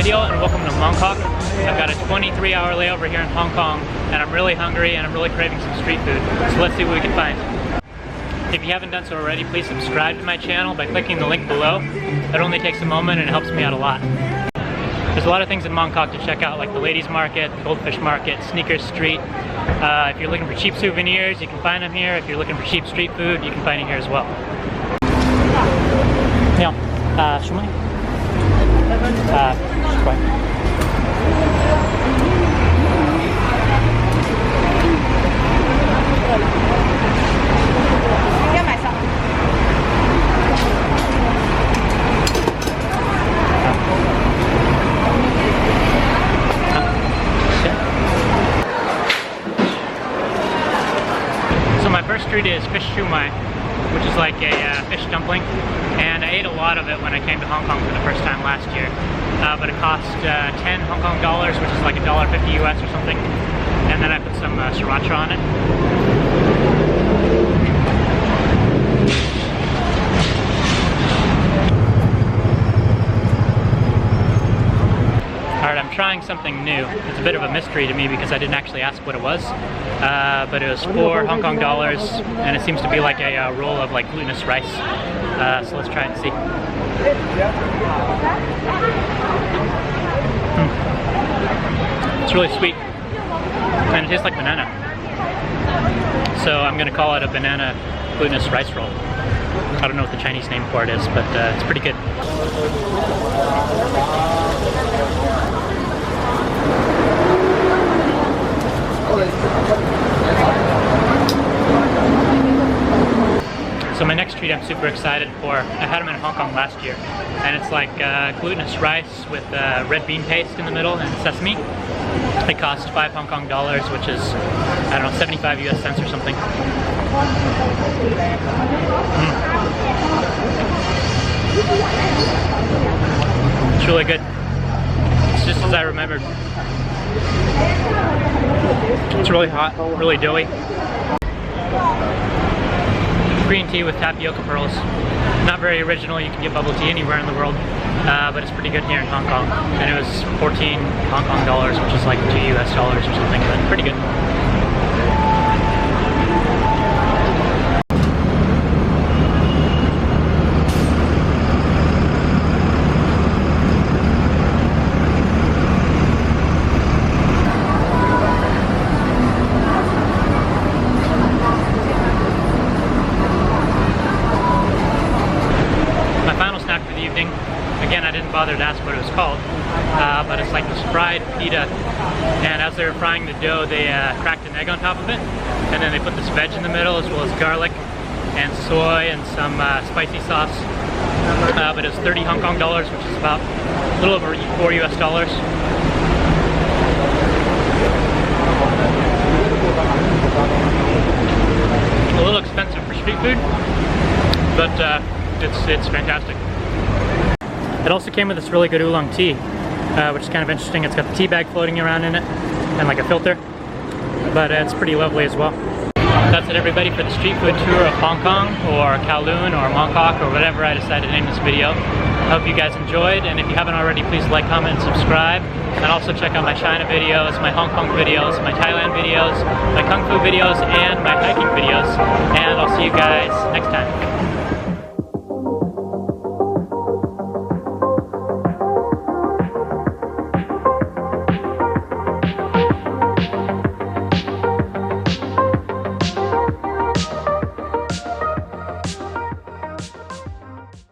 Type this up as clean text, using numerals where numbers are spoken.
And welcome to Mongkok. I've got a 23-hour layover here in Hong Kong, and I'm really hungry and I'm really craving some street food. So let's see what we can find. If you haven't done so already, please subscribe to my channel by clicking the link below. It only takes a moment and it helps me out a lot. There's a lot of things in Mongkok to check out, like the ladies market, the goldfish market, sneakers street. If you're looking for cheap souvenirs, you can find them here. If you're looking for cheap street food, you can find it here as well. Yeah, shumai? So my first street is fish shumai, which is like a fish dumpling, and I ate a lot of it when I came to Hong Kong for the first time last year. But it cost 10 Hong Kong dollars, which is like $1.50 US or something, and then I put some sriracha on it. Alright, I'm trying something new. It's a bit of a mystery to me because I didn't actually ask what it was, but it was 4 Hong Kong dollars, and it seems to be like a roll of like glutinous rice. So let's try it and see. It's really sweet, and it tastes like banana. So I'm gonna call it a banana glutinous rice roll. I don't know what the Chinese name for it is, but it's pretty good. So my next treat I'm super excited for. I had them in Hong Kong last year, and it's like glutinous rice with red bean paste in the middle and sesame. They cost 5 Hong Kong dollars, which is, I don't know, 75 US cents or something. It's really good. It's just as I remembered. It's really hot, really doughy. Green tea with tapioca pearls. Not very original. You can get bubble tea anywhere in the world, but it's pretty good here in Hong Kong. And it was 14 Hong Kong dollars, which is like $2 US or something, but pretty good. Again, I didn't bother to ask what it was called, but it's like this fried pita, and as they were frying the dough, they cracked an egg on top of it, and then they put this veg in the middle, as well as garlic and soy and some spicy sauce. But it was 30 Hong Kong dollars, which is about a little over 4 US dollars. A little expensive for street food, but it's fantastic. It also came with this really good oolong tea, which is kind of interesting. It's got the tea bag floating around in it and like a filter, but it's pretty lovely as well. That's it, everybody, for the street food tour of Hong Kong, or Kowloon, or Mongkok, or whatever I decided to name this video. I hope you guys enjoyed, and if you haven't already, please like, comment, and subscribe. And also check out my China videos, my Hong Kong videos, my Thailand videos, my Kung Fu videos, and my hiking videos. And I'll see you guys next time.